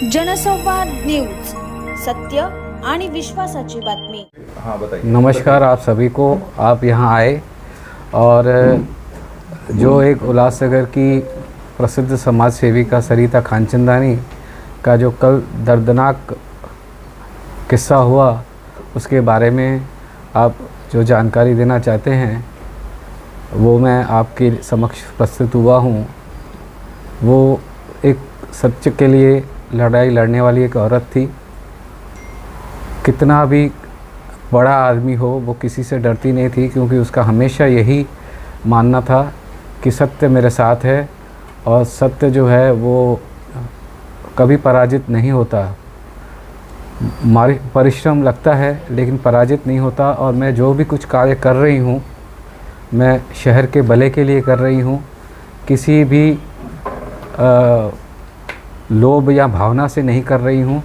जनसंवाद न्यूज, सत्य आणि विश्वासाची बातमी। हाँ बताइए। नमस्कार आप सभी को। आप यहाँ आए और जो एक उल्लासनगर की प्रसिद्ध समाज सेविका सरिता खानचंदानी का जो कल दर्दनाक किस्सा हुआ उसके बारे में आप जो जानकारी देना चाहते हैं वो मैं आपके समक्ष प्रस्तुत हुआ हूँ। वो एक सत्य के लिए लड़ाई लड़ने वाली एक औरत थी। कितना भी बड़ा आदमी हो वो किसी से डरती नहीं थी, क्योंकि उसका हमेशा यही मानना था कि सत्य मेरे साथ है और सत्य जो है वो कभी पराजित नहीं होता। परिश्रम लगता है लेकिन पराजित नहीं होता। और मैं जो भी कुछ कार्य कर रही हूँ मैं शहर के भले के लिए कर रही हूँ, किसी भी लोभ या भावना से नहीं कर रही हूँ।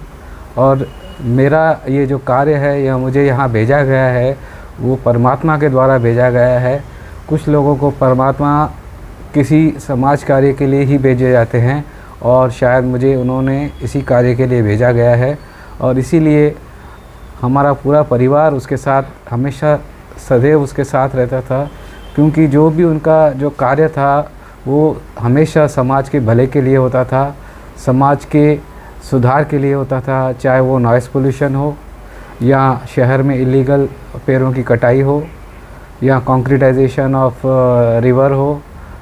और मेरा ये जो कार्य है या मुझे यहाँ भेजा गया है वो परमात्मा के द्वारा भेजा गया है। कुछ लोगों को परमात्मा किसी समाज कार्य के लिए ही भेजे जाते हैं और शायद मुझे उन्होंने इसी कार्य के लिए भेजा गया है। और इसीलिए हमारा पूरा परिवार उसके साथ हमेशा सदैव उसके साथ रहता था, क्योंकि जो भी उनका जो कार्य था वो हमेशा समाज के भले के लिए होता था, समाज के सुधार के लिए होता था। चाहे वो नॉइस पोल्यूशन हो या शहर में इलीगल पेड़ों की कटाई हो या कंक्रीटाइजेशन ऑफ रिवर हो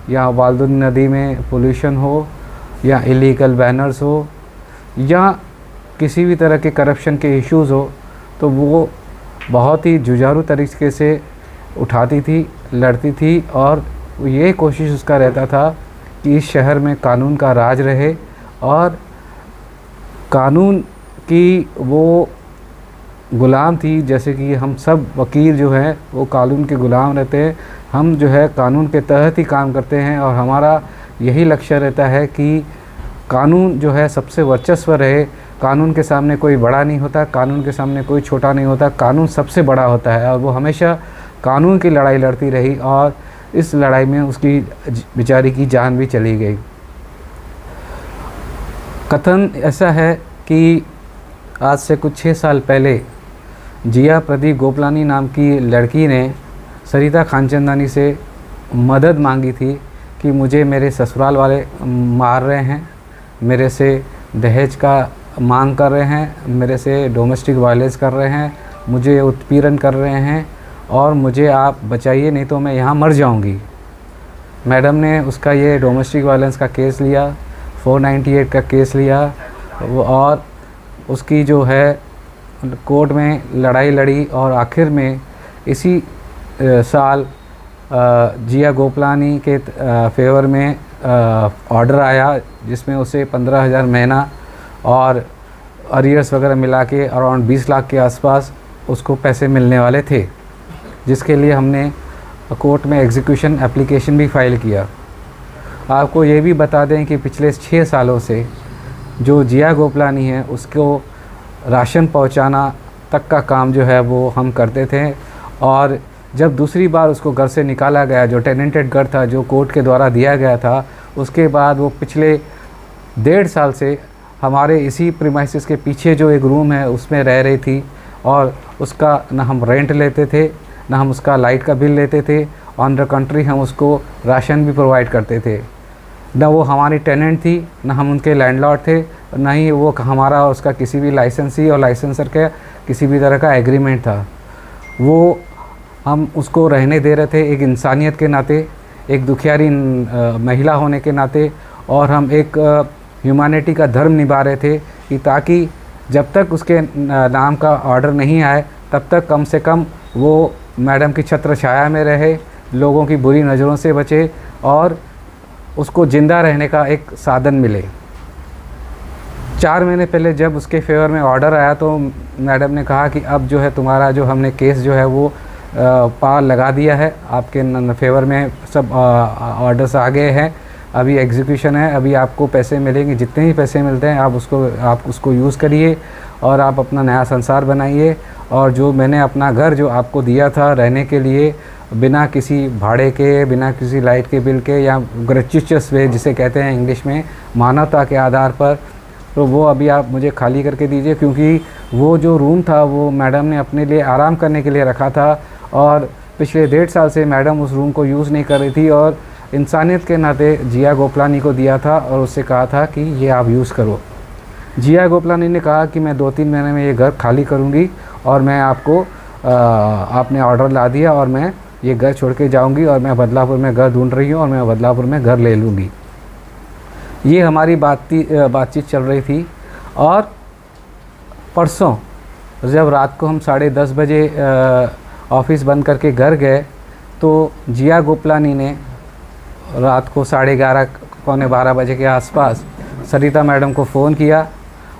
या वाल्दुन नदी में पोल्यूशन हो या इलीगल बैनर्स हो या किसी भी तरह के करप्शन के इश्यूज़ हो, तो वो बहुत ही जुझारू तरीके से उठाती थी, लड़ती थी। और ये कोशिश उसका रहता था कि इस शहर में कानून का राज रहे और कानून की वो गुलाम थी। जैसे कि हम सब वकील जो हैं वो कानून के गुलाम रहते हैं। हम जो है कानून के तहत ही काम करते हैं और हमारा यही लक्ष्य रहता है कि कानून जो है सबसे वर्चस्व रहे। कानून के सामने कोई बड़ा नहीं होता, कानून के सामने कोई छोटा नहीं होता, कानून सबसे बड़ा होता है। और वो हमेशा कानून की लड़ाई लड़ती रही और इस लड़ाई में उसकी बेचारी की जान भी चली गई। कथन ऐसा है कि आज से कुछ 6 साल पहले जिया प्रदीप गोपलानी नाम की लड़की ने सरिता खानचंदानी से मदद मांगी थी कि मुझे मेरे ससुराल वाले मार रहे हैं, मेरे से दहेज का मांग कर रहे हैं, मेरे से डोमेस्टिक वायलेंस कर रहे हैं, मुझे उत्पीड़न कर रहे हैं और मुझे आप बचाइए, नहीं तो मैं यहाँ मर जाऊँगी। मैडम ने उसका ये डोमेस्टिक वायलेंस का केस लिया, 498 का केस लिया और उसकी जो है कोर्ट में लड़ाई लड़ी और आखिर में इसी साल जिया गोपलानी के फेवर में ऑर्डर आया, जिसमें उसे 15,000 महीना और अरियर्स वगैरह मिला के अराउंड 20 लाख के आसपास उसको पैसे मिलने वाले थे, जिसके लिए हमने कोर्ट में एग्जीक्यूशन एप्लीकेशन भी फाइल किया। आपको ये भी बता दें कि पिछले 6 सालों से जो जिया गोपलानी है उसको राशन पहुंचाना तक का काम जो है वो हम करते थे। और जब दूसरी बार उसको घर से निकाला गया, जो टेनेंटेड घर था जो कोर्ट के द्वारा दिया गया था, उसके बाद वो पिछले 1.5 साल से हमारे इसी प्रीमाइसेस के पीछे जो एक रूम है उसमें रह रही थी। और उसका ना हम रेंट लेते थे, ना हम उसका लाइट का बिल लेते थे। ऑन द कंट्री हम उसको राशन भी प्रोवाइड करते थे। ना वो हमारी टेनेंट थी, ना हम उनके लैंडलॉर्ड थे, ना ही वो हमारा उसका किसी भी लाइसेंसी और लाइसेंसर का किसी भी तरह का एग्रीमेंट था। वो हम उसको रहने दे रहे थे एक इंसानियत के नाते, एक दुखियारी महिला होने के नाते। और हम एक ह्यूमैनिटी का धर्म निभा रहे थे कि ताकि जब तक उसके नाम का ऑर्डर नहीं आए तब तक कम से कम वो मैडम की छत्र छाया में रहे, लोगों की बुरी नज़रों से बचे और उसको ज़िंदा रहने का एक साधन मिले। 4 महीने पहले जब उसके फेवर में ऑर्डर आया तो मैडम ने कहा कि अब जो है तुम्हारा जो हमने केस जो है वो पार लगा दिया है, आपके फेवर में सब ऑर्डर्स आ गए हैं, अभी एग्जीक्यूशन है, अभी आपको पैसे मिलेंगे, जितने ही पैसे मिलते हैं आप उसको यूज़ करिए और आप अपना नया संसार बनाइए। और जो मैंने अपना घर जो आपको दिया था रहने के लिए, बिना किसी भाड़े के, बिना किसी लाइट के बिल के या ग्रेचुइटस वे जिसे कहते हैं इंग्लिश में, मानवता के आधार पर तो वो अभी आप मुझे खाली करके दीजिए, क्योंकि वो जो रूम था वो मैडम ने अपने लिए आराम करने के लिए रखा था और पिछले 1.5 साल से मैडम उस रूम को यूज़ नहीं कर रही थी और इंसानियत के नाते जिया गोपलानी को दिया था और उससे कहा था कि ये आप यूज़ करो। जिया गोपलानी ने कहा कि मैं 2-3 महीने में ये घर खाली करूँगी और मैं आपको आपने ऑर्डर ला दिया और मैं ये घर छोड़ के जाऊँगी और मैं बदलापुर में घर ढूंढ रही हूँ और मैं बदलापुर में घर ले लूँगी। ये हमारी बातचीत चल रही थी। और परसों जब रात को हम 10:30 बजे ऑफ़िस बंद करके घर गए तो जिया गोपलानी ने रात को 11:30 पौने 12 बजे के आसपास सरिता मैडम को फ़ोन किया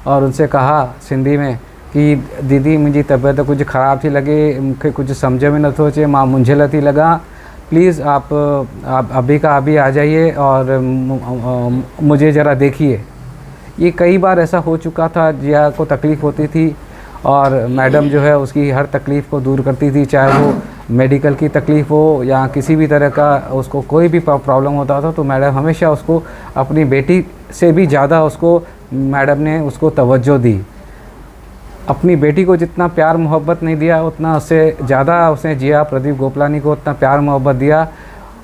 और उनसे कहा सिंधी में कि दीदी मुंहिंजी तबीयत कुछ ख़राब थी लगे, मूंखे कुछ सम्झ में नथो अचे, मां मुंझियल थी लॻा, प्लीज़ आप अभी का अभी आ जाइए और मुझे ज़रा देखिए। ये कई बार ऐसा हो चुका था, जिया को तकलीफ़ होती थी और मैडम जो है उसकी हर तकलीफ़ को दूर करती थी, चाहे वो मेडिकल की तकलीफ़ हो या किसी भी तरह का उसको कोई भी प्रॉब्लम होता था तो मैडम हमेशा उसको अपनी बेटी से भी ज़्यादा उसको मैडम ने उसको तवज्जो दी। अपनी बेटी को जितना प्यार मोहब्बत नहीं दिया उतना उससे ज़्यादा उसने जिया प्रदीप गोपलानी को उतना प्यार मोहब्बत दिया।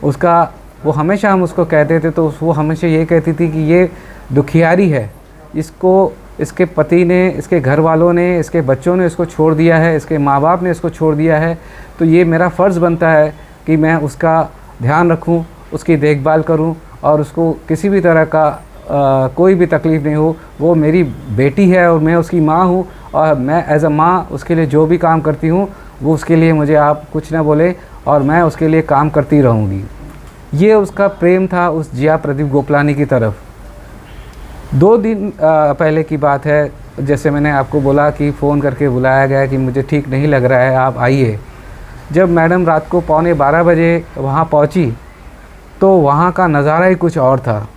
उसका वो हमेशा हम उसको कहते थे तो वो हमेशा ये कहती थी कि ये दुखियारी है, इसको इसके पति ने, इसके घर वालों ने, इसके बच्चों ने इसको छोड़ दिया है, इसके माँ बाप ने इसको छोड़ दिया है, तो ये मेरा फ़र्ज़ बनता है कि मैं उसका ध्यान रखूं, उसकी देखभाल करूं और उसको किसी भी तरह का कोई भी तकलीफ़ नहीं हो। वो मेरी बेटी है और मैं उसकी माँ हूँ और मैं एज़ अ माँ उसके लिए जो भी काम करती हूँ वो उसके लिए मुझे आप कुछ ना बोले और मैं उसके लिए काम करती रहूँगी। ये उसका प्रेम था उस जिया प्रदीप गोपलानी की तरफ। 2 दिन पहले की बात है, जैसे मैंने आपको बोला कि फ़ोन करके बुलाया गया कि मुझे ठीक नहीं लग रहा है, आप आइए। जब मैडम रात को पौने 12 बजे वहाँ पहुँची तो वहाँ का नज़ारा ही कुछ और था।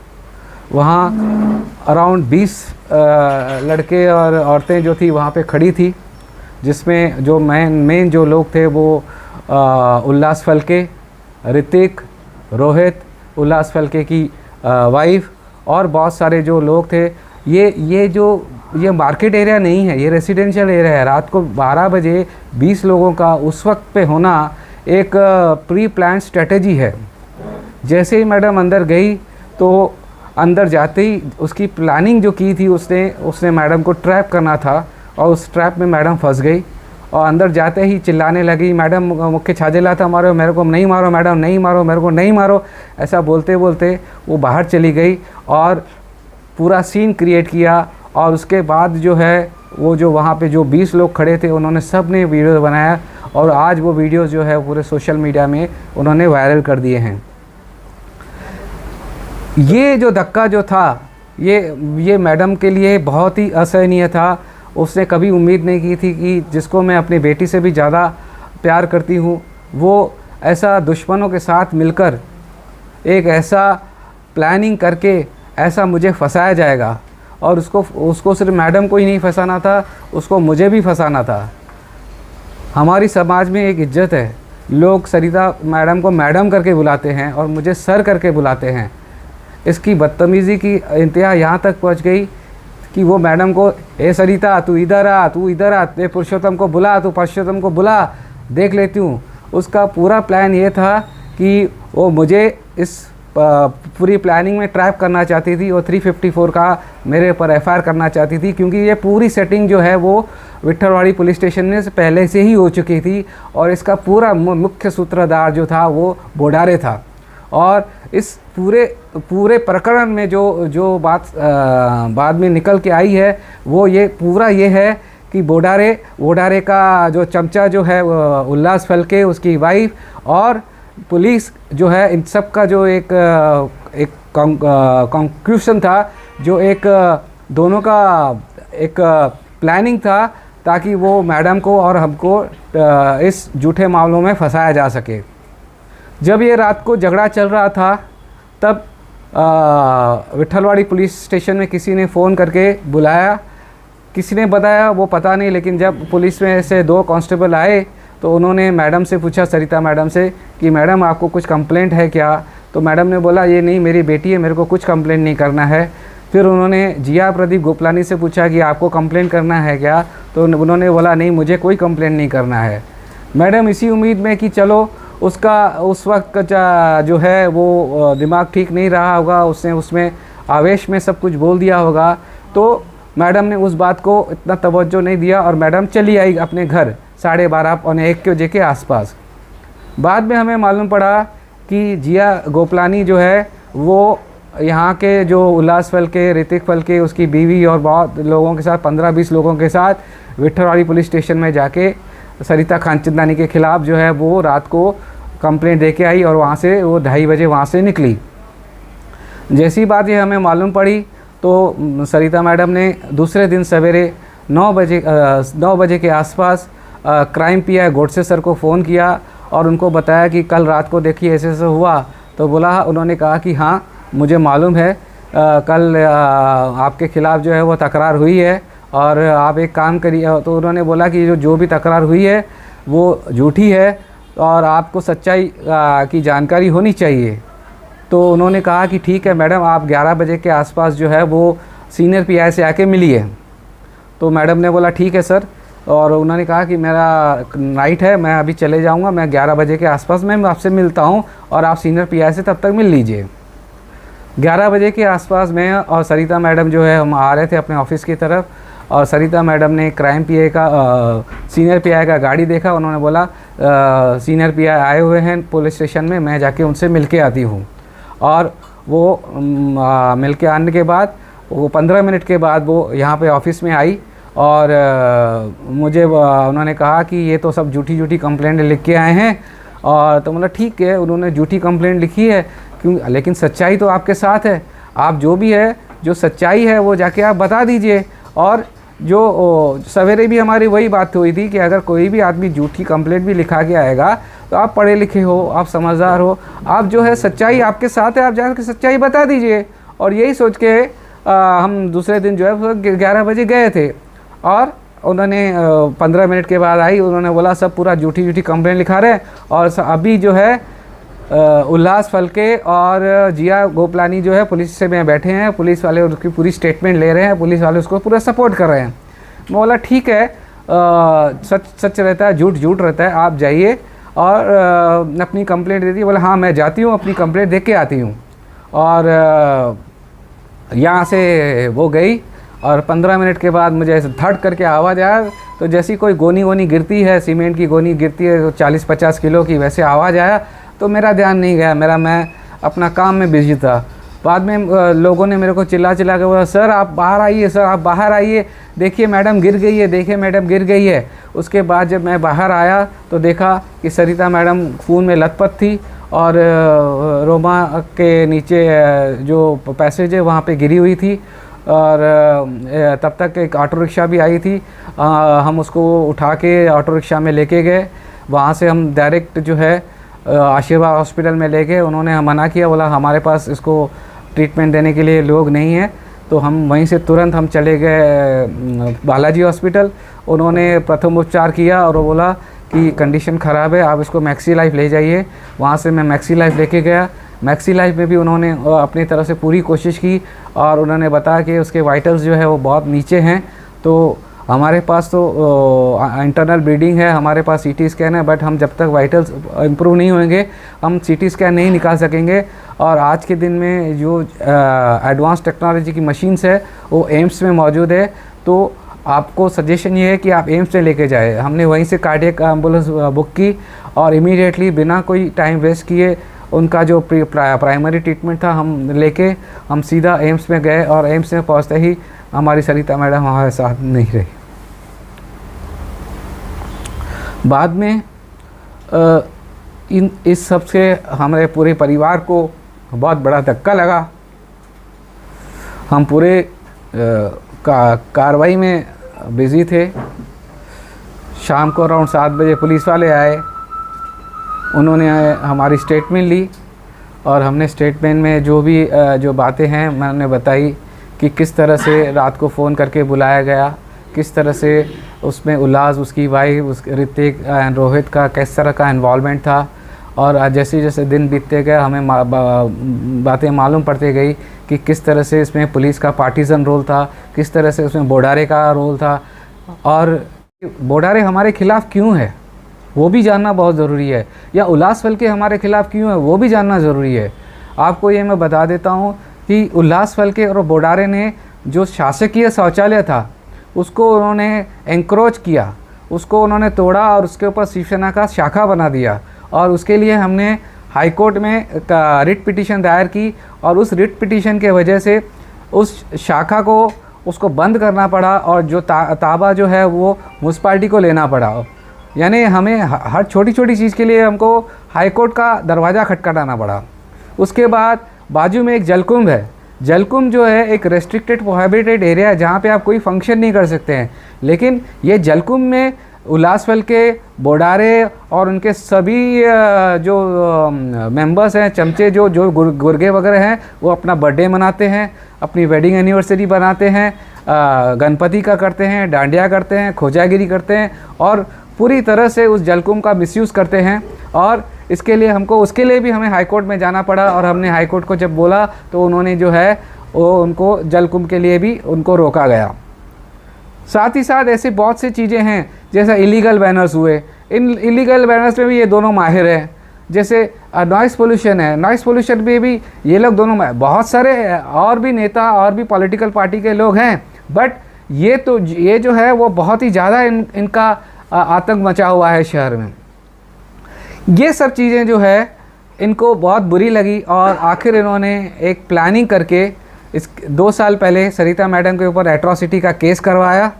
वहाँ अराउंड 20 लड़के और औरतें जो थी वहाँ पे खड़ी थी, जिसमें जो मेन जो लोग थे वो उल्लास फलके, ऋतिक, रोहित, उल्लास फलके की वाइफ और बहुत सारे जो लोग थे। ये मार्केट एरिया नहीं है, ये रेसिडेंशियल एरिया है। रात को 12 बजे 20 लोगों का उस वक्त पे होना एक प्री प्लान स्ट्रेटजी है। जैसे ही मैडम अंदर गई तो अंदर जाते ही उसकी प्लानिंग जो की थी उसने मैडम को ट्रैप करना था और उस ट्रैप में मैडम फंस गई और अंदर जाते ही चिल्लाने लगी, मैडम मुख्य छाजेला था मारो, मेरे को नहीं मारो मैडम, नहीं मारो, मेरे को नहीं मारो। ऐसा बोलते बोलते वो बाहर चली गई और पूरा सीन क्रिएट किया। और उसके बाद जो है वो जो वहाँ पे जो 20 लोग खड़े थे उन्होंने सब ने वीडियो बनाया और आज वो वीडियो जो है पूरे सोशल मीडिया में उन्होंने वायरल कर दिए हैं। ये जो धक्का जो था ये मैडम के लिए बहुत ही असहनीय था। उसने कभी उम्मीद नहीं की थी कि जिसको मैं अपनी बेटी से भी ज़्यादा प्यार करती हूँ वो ऐसा दुश्मनों के साथ मिलकर एक ऐसा प्लानिंग करके ऐसा मुझे फंसाया जाएगा। और उसको सिर्फ मैडम को ही नहीं फंसाना था, उसको मुझे भी फंसाना था। हमारी समाज में एक इज्जत है, लोग सरिता मैडम को मैडम करके बुलाते हैं और मुझे सर करके बुलाते हैं। इसकी बदतमीज़ी की इंतहा यहाँ तक पहुँच गई कि वो मैडम को, ए सरिता तू इधर आ, तू इधर आ, ते पुरुषोत्तम को बुला, तू पुरुषोत्तम को बुला, देख लेती हूँ। उसका पूरा प्लान ये था कि वो मुझे इस पूरी प्लानिंग में ट्रैप करना चाहती थी और 354 का मेरे ऊपर एफआईआर करना चाहती थी, क्योंकि ये पूरी सेटिंग जो है वो विट्ठलवाड़ी पुलिस स्टेशन में से पहले से ही हो चुकी थी और इसका पूरा मुख्य सूत्रधार जो था वो बोडारे था। और इस पूरे प्रकरण में जो बात बाद में निकल के आई है वो ये पूरा ये है कि बोडारे का जो चमचा जो है उल्लास फलके, उसकी वाइफ और पुलिस जो है, इन सब का जो एक कंक्लूशन था, जो एक दोनों का एक प्लानिंग था ताकि वो मैडम को और हमको इस झूठे मामलों में फंसाया जा सके। जब ये रात को झगड़ा चल रहा था तब विट्ठलवाड़ी पुलिस स्टेशन में किसी ने फ़ोन करके बुलाया, किसी ने बताया वो पता नहीं, लेकिन जब पुलिस में से 2 कांस्टेबल आए तो उन्होंने मैडम से पूछा, सरिता मैडम से, कि मैडम आपको कुछ कंप्लेंट है क्या? तो मैडम ने बोला ये नहीं, मेरी बेटी है, मेरे को कुछ कंप्लेंट नहीं करना है। फिर उन्होंने जिया प्रदीप गोपलानी से पूछा कि आपको कंप्लेंट करना है क्या, तो उन्होंने बोला नहीं, मुझे कोई कंप्लेंट नहीं करना है। मैडम इसी उम्मीद में कि चलो उसका उस वक्त का जो है वो दिमाग ठीक नहीं रहा होगा, उसने उसमें आवेश में सब कुछ बोल दिया होगा, तो मैडम ने उस बात को इतना तवज्जो नहीं दिया और मैडम चली आई अपने घर 12:30 पौने 1 बजे के आसपास। बाद में हमें मालूम पड़ा कि जिया गोपलानी जो है वो यहाँ के जो उल्लास फल के, ऋतिक फल के, उसकी बीवी और बहुत लोगों के साथ 15-20 लोगों के साथ विठलवाड़ी पुलिस स्टेशन में जाके सरिता खानचंदानी के ख़िलाफ़ जो है वो रात को कंप्लेंट दे के आई और वहाँ से वो 2:30 बजे वहाँ से निकली। जैसी बात ये हमें मालूम पड़ी तो सरिता मैडम ने दूसरे दिन सवेरे 9 बजे के आसपास क्राइम पीआई गोडसे सर को फ़ोन किया और उनको बताया कि कल रात को देखिए ऐसे ऐसे हुआ। तो बोला, उन्होंने कहा कि हाँ मुझे मालूम है, कल आपके ख़िलाफ़ जो है वो तकरार हुई है और आप एक काम करिए। तो उन्होंने बोला कि जो भी तकरार हुई है वो झूठी है और आपको सच्चाई की जानकारी होनी चाहिए। तो उन्होंने कहा कि ठीक है मैडम, आप 11 बजे के आसपास जो है वो सीनियर पीआई से आके मिलिए। तो मैडम ने बोला ठीक है सर, और उन्होंने कहा कि मेरा नाइट है, मैं अभी चले जाऊंगा, मैं 11 बजे के आसपास मैं आपसे मिलता हूं और आप सीनियर पीआई से तब तक मिल लीजिए। 11 बजे के आसपास मैं और सरिता मैडम जो है हम आ रहे थे अपने ऑफिस की तरफ, और सरिता मैडम ने क्राइम पीआई का सीनियर पीआई का गाड़ी देखा। उन्होंने बोला सीनियर पीआई आए हुए हैं पुलिस स्टेशन में, मैं जाके उनसे मिल के आती हूँ। और वो मिल के आने के बाद वो 15 मिनट के बाद वो यहाँ पे ऑफिस में आई और मुझे उन्होंने कहा कि ये तो सब झूठी कंप्लेंट लिख के आए हैं। और तो मतलब ठीक है, उन्होंने झूठी कंप्लेंट लिखी है क्यों, लेकिन सच्चाई तो आपके साथ है, आप जो भी है जो सच्चाई है वो जाके आप बता दीजिए। और जो सवेरे भी हमारी वही बात हुई थी कि अगर कोई भी आदमी झूठी कंप्लेंट भी लिखा के आएगा तो आप पढ़े लिखे हो, आप समझदार हो, आप जो है सच्चाई आपके साथ है, आप जाकर सच्चाई बता दीजिए। और यही सोच के हम दूसरे दिन जो है 11 बजे गए थे और उन्होंने 15 मिनट के बाद आई। उन्होंने बोला सब पूरा झूठी कंप्लेंट लिखा रहे हैं और अभी जो है उल्लास फलके और जिया गोपलानी जो है पुलिस से में बैठे हैं, पुलिस वाले उसकी पूरी स्टेटमेंट ले रहे हैं, पुलिस वाले उसको पूरा सपोर्ट कर रहे हैं। मैं बोला ठीक है, सच रहता है, झूठ रहता है, आप जाइए और अपनी कंप्लेंट दे दी। बोला हाँ मैं जाती हूँ, अपनी कंप्लेंट दे के आती हूँ। और यहाँ से वो गई और 15 मिनट के बाद मुझे ऐसे धड़ करके आवाज़ आया, तो जैसी कोई गोनी गिरती है, सीमेंट की गोनी गिरती है 40-50 किलो की, वैसे आवाज़ आया। तो मेरा ध्यान नहीं गया, मैं अपना काम में बिजी था। बाद में लोगों ने मेरे को चिल्ला के बोला सर आप बाहर आइए, सर आप बाहर आइए, देखिए मैडम गिर गई है, देखिए मैडम गिर गई है। उसके बाद जब मैं बाहर आया तो देखा कि सरिता मैडम खून में लथपथ थी और रोमा के नीचे जो पैसेज है वहाँ पे गिरी हुई थी। और तब तक एक ऑटो रिक्शा भी आई थी, हम उसको उठा के ऑटो रिक्शा में लेके गए। वहाँ से हम डायरेक्ट जो है आशीर्वाद हॉस्पिटल में ले गए। उन्होंने मना किया, बोला हमारे पास इसको ट्रीटमेंट देने के लिए लोग नहीं हैं। तो हम वहीं से तुरंत हम चले गए बालाजी हॉस्पिटल। उन्होंने प्रथम उपचार किया और वो बोला कि कंडीशन ख़राब है, आप इसको मैक्सी लाइफ ले जाइए। वहाँ से मैं मैक्सी लाइफ लेके गया। मैक्सी लाइफ में भी उन्होंने अपनी तरफ से पूरी कोशिश की और उन्होंने बताया कि उसके वाइटल्स जो है वो बहुत नीचे हैं। तो हमारे पास तो इंटरनल ब्लीडिंग है, हमारे पास सीटी स्कैन है, बट हम जब तक वाइटल्स इम्प्रूव नहीं होंगे हम सीटी स्कैन नहीं निकाल सकेंगे। और आज के दिन में जो एडवांस टेक्नोलॉजी की मशीन्स है वो एम्स में मौजूद है। तो आपको सजेशन ये है कि आप एम्स में लेके जाए। हमने वहीं से कार्डियक एम्बुलेंस बुक की और इमीडिएटली बिना कोई टाइम वेस्ट किए उनका जो प्राइमरी ट्रीटमेंट था हम सीधा एम्स में गए। और एम्स में पहुंचते ही हमारी सरिता मैडम हमारे साथ नहीं रही। बाद में इस सब से हमारे पूरे परिवार को बहुत बड़ा धक्का लगा। हम पूरे कार्रवाई में बिज़ी थे। शाम को अराउंड 7 बजे पुलिस वाले आए, उन्होंने हमारी स्टेटमेंट ली और हमने स्टेटमेंट में जो बातें हैं मैंने बताई कि किस तरह से रात को फ़ोन करके बुलाया गया, किस तरह से उसमें उल्लास, उसकी वाइफ, उस ऋतिक एंड रोहित का किस तरह का इन्वॉल्वमेंट था। और जैसे जैसे दिन बीतते गए हमें बातें मालूम पड़ती गई कि किस तरह से इसमें पुलिस का पार्टीजन रोल था, किस तरह से उसमें बोडारे का रोल था, और बोडारे हमारे खिलाफ़ क्यों है वो भी जानना बहुत ज़रूरी है, या उल्लास फलके हमारे खिलाफ़ क्यों है वो भी जानना ज़रूरी है। आपको ये मैं बता देता हूँ कि उल्लास फलके और बोडारे ने जो शासकीय शौचालय था उसको उन्होंने एंक्रोच किया, उसको उन्होंने तोड़ा और उसके ऊपर शिवसेना का शाखा बना दिया, और उसके लिए हमने हाई कोर्ट में रिट पिटीशन दायर की, और उस रिट पिटीशन के वजह से उस शाखा को उसको बंद करना पड़ा, और जो ताबा जो है वो म्यूनसिपाल्टी को लेना पड़ा। यानी हमें हर छोटी छोटी चीज़ के लिए हमको हाई कोर्ट का दरवाज़ा खटखटाना पड़ा। उसके बाद बाजू में एक जलकुंभ है, जलकुंभ जो है एक रेस्ट्रिक्टेड प्रोहिबिटेड एरिया है जहाँ पे आप कोई फंक्शन नहीं कर सकते हैं, लेकिन ये जलकुंभ में उल्लास फलके, बोडारे और उनके सभी जो मेंबर्स हैं, चमचे जो गुर्गे वगैरह हैं, वो अपना बर्थडे मनाते हैं, अपनी वेडिंग एनिवर्सरी बनाते हैं, गणपति का करते हैं, डांडिया करते हैं, खोजागिरी करते हैं, और पूरी तरह से उस जलकुंभ का मिसयूज़ करते हैं। और इसके लिए हमको उसके लिए भी हमें हाई कोर्ट में जाना पड़ा, और हमने हाई कोर्ट को जब बोला तो उन्होंने जो है वो उनको जलकुंभ के लिए भी उनको रोका गया। साथ ही साथ ऐसे बहुत सी चीज़ें हैं, जैसे इलीगल बैनर्स हुए, इन इलीगल बैनर्स में भी ये दोनों माहिर हैं। जैसे नॉइस पोल्यूशन है, नॉइस पोल्यूशन में भी ये लोग दोनों बहुत सारे और भी नेता और भी पॉलिटिकल पार्टी के लोग हैं, बट ये जो है वो बहुत ही ज़्यादा इनका आतंक मचा हुआ है शहर में। ये सब चीज़ें जो है इनको बहुत बुरी लगी, और आखिर इन्होंने एक प्लानिंग करके 2 साल पहले सरिता मैडम के ऊपर एट्रॉसिटी का केस करवाया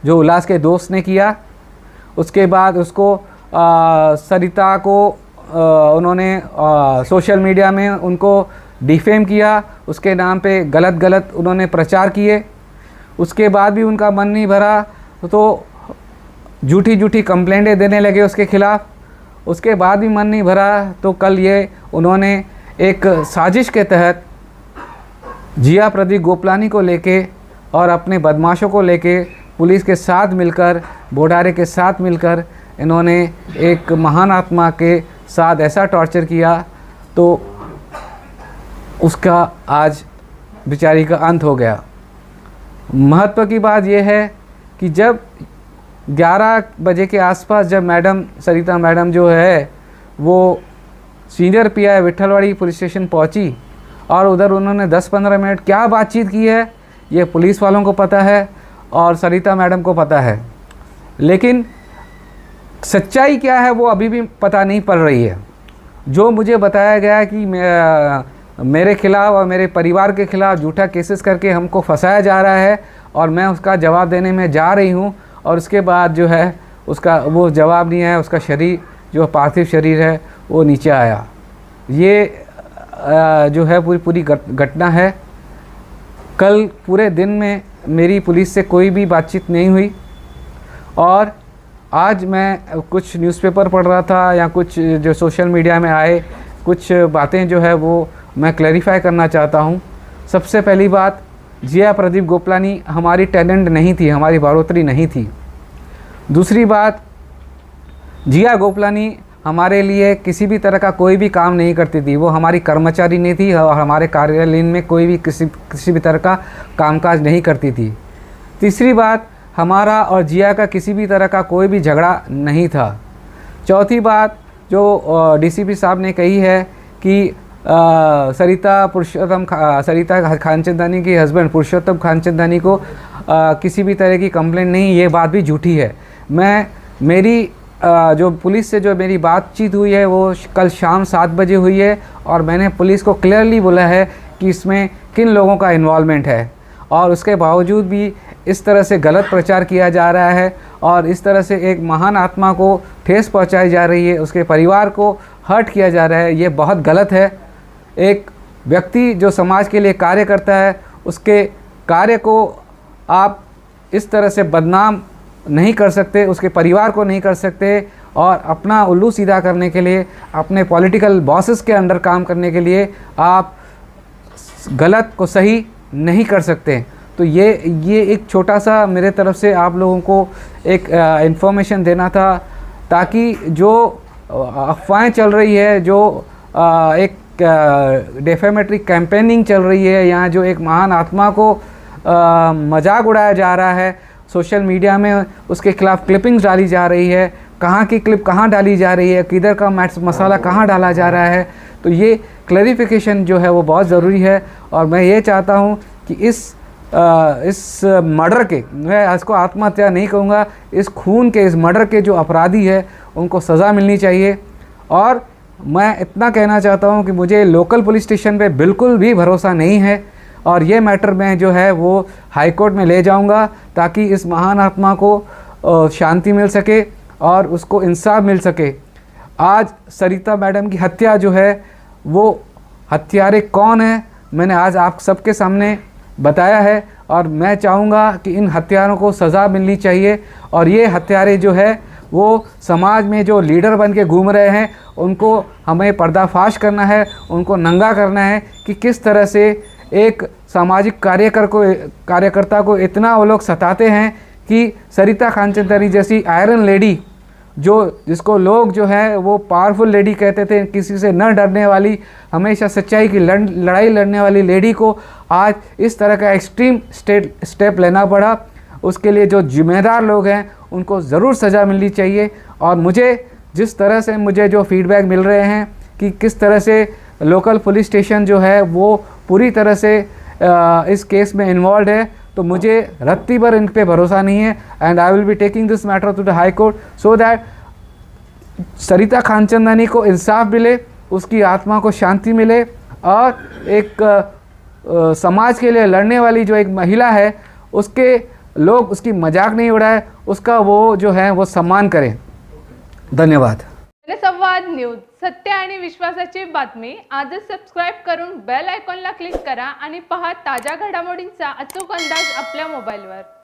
जो उल्लास के दोस्त ने किया। उसके बाद उसको सरिता को उन्होंने सोशल मीडिया में उनको डिफेम किया, उसके नाम पे गलत उन्होंने प्रचार किए। उसके बाद भी उनका मन नहीं भरा तो झूठी कंप्लेंटें देने लगे उसके ख़िलाफ़। उसके बाद भी मन नहीं भरा तो कल ये उन्होंने एक साजिश के तहत जिया प्रदीप गोपलानी को लेके और अपने बदमाशों को लेके पुलिस के साथ मिलकर, बोडारे के साथ मिलकर इन्होंने एक महान आत्मा के साथ ऐसा टॉर्चर किया, तो उसका आज बेचारी का अंत हो गया। महत्व की बात यह है कि जब 11 बजे के आसपास जब सरिता मैडम जो है वो senior pi Vitthalwadi police station पहुंची, और उधर उन्होंने 10-15 मिनट क्या बातचीत की है ये पुलिस वालों को पता है और सरिता मैडम को पता है, लेकिन सच्चाई क्या है वो अभी भी पता नहीं पड़ रही है। जो मुझे बताया गया कि मेरे खिलाफ़ और मेरे परिवार के खिलाफ़ झूठा केसेस करके हमको फंसाया जा रहा है, और मैं उसका जवाब देने में जा रही हूँ, और उसके बाद जो है उसका वो जवाब नहीं है, उसका शरीर जो पार्थिव शरीर है वो नीचे आया। ये जो है पूरी घटना है। कल पूरे दिन में मेरी पुलिस से कोई भी बातचीत नहीं हुई, और आज मैं कुछ न्यूज़पेपर पढ़ रहा था या कुछ जो सोशल मीडिया में आए कुछ बातें जो है वो मैं क्लैरिफाई करना चाहता हूँ। सबसे पहली बात, जिया प्रदीप गोपलानी हमारी टेनेंट नहीं थी, हमारी बारोतरी नहीं थी। दूसरी बात, जिया गोपलानी हमारे लिए किसी भी तरह का कोई भी काम नहीं करती थी, वो हमारी कर्मचारी नहीं थी और हमारे कार्यालय में कोई भी किसी भी तरह का कामकाज नहीं करती थी। तीसरी बात, हमारा और जिया का किसी भी तरह का कोई भी झगड़ा नहीं था। चौथी बात जो डीसीपी साहब ने कही है कि सरिता खानचंदानी के हस्बैंड पुरुषोत्तम खानचंदानी को किसी भी तरह की कंप्लेंट नहीं, ये बात भी झूठी है। मेरी जो पुलिस से जो मेरी बातचीत हुई है वो कल शाम 7 बजे हुई है, और मैंने पुलिस को क्लियरली बोला है कि इसमें किन लोगों का इन्वॉल्वमेंट है, और उसके बावजूद भी इस तरह से गलत प्रचार किया जा रहा है और इस तरह से एक महान आत्मा को ठेस पहुंचाई जा रही है, उसके परिवार को हर्ट किया जा रहा है, ये बहुत गलत है। एक व्यक्ति जो समाज के लिए कार्य करता है उसके कार्य को आप इस तरह से बदनाम नहीं कर सकते, उसके परिवार को नहीं कर सकते, और अपना उल्लू सीधा करने के लिए, अपने पॉलिटिकल बॉसेस के अंडर काम करने के लिए आप गलत को सही नहीं कर सकते। तो ये एक छोटा सा मेरे तरफ से आप लोगों को एक इन्फॉर्मेशन देना था, ताकि जो अफवाहें चल रही है, जो एक डेफेमेटरी कैंपेनिंग चल रही है, यहाँ जो एक महान आत्मा को मजाक उड़ाया जा रहा है, सोशल मीडिया में उसके खिलाफ क्लिपिंग्स डाली जा रही है, कहाँ की क्लिप कहाँ डाली जा रही है, किधर का मसाला कहाँ डाला जा रहा है। तो ये क्लैरिफिकेशन जो है वो बहुत ज़रूरी है। और मैं ये चाहता हूँ कि इस मर्डर के, मैं इसको आत्महत्या नहीं कहूँगा, इस खून के, इस मर्डर के जो अपराधी है उनको सज़ा मिलनी चाहिए। और मैं इतना कहना चाहता हूँ कि मुझे लोकल पुलिस स्टेशन पे बिल्कुल भी भरोसा नहीं है, और ये मैटर मैं जो है वो हाई कोर्ट में ले जाऊँगा ताकि इस महान आत्मा को शांति मिल सके और उसको इंसाफ मिल सके। आज सरिता मैडम की हत्या जो है वो हत्यारे कौन है मैंने आज आप सबके सामने बताया है, और मैं चाहूँगा कि इन हत्यारों को सज़ा मिलनी चाहिए। और ये हत्यारे जो है वो समाज में जो लीडर बन के घूम रहे हैं उनको हमें पर्दाफाश करना है, उनको नंगा करना है कि किस तरह से एक सामाजिक कार्यकर्ता को इतना वो लोग सताते हैं कि सरिता खानचंदानी जैसी आयरन लेडी, जिसको लोग जो है वो पावरफुल लेडी कहते थे, किसी से न डरने वाली, हमेशा सच्चाई की लड़ाई लड़ने वाली लेडी को आज इस तरह का एक्सट्रीम स्टेप लेना पड़ा। उसके लिए जो जिम्मेदार लोग हैं उनको ज़रूर सज़ा मिलनी चाहिए। और मुझे जिस तरह से मुझे जो फीडबैक मिल रहे हैं कि किस तरह से लोकल पुलिस स्टेशन जो है वो पूरी तरह से इस केस में इन्वॉल्व है, तो मुझे रत्ती भर इन पे भरोसा नहीं है। And I will be taking this matter to the high court so that Sarita Khanchandani को इंसाफ मिले, उसकी आत्मा को शांति मिले, और एक समाज के लिए लड़ने वाली जो एक महिला है उसके लोग उसकी मजाक नहीं उड़ाए, उसका वो जो है वो सम्मान करें। धन्यवाद। जनसंवाद न्यूज, सत्य आणि विश्वासाची बातमी। आजच सबस्क्राईब करून बेल आयकॉनला क्लिक करा आणि पहा ताज्या घडामोडींचा अचूक अंदाज आपल्या मोबाईलवर।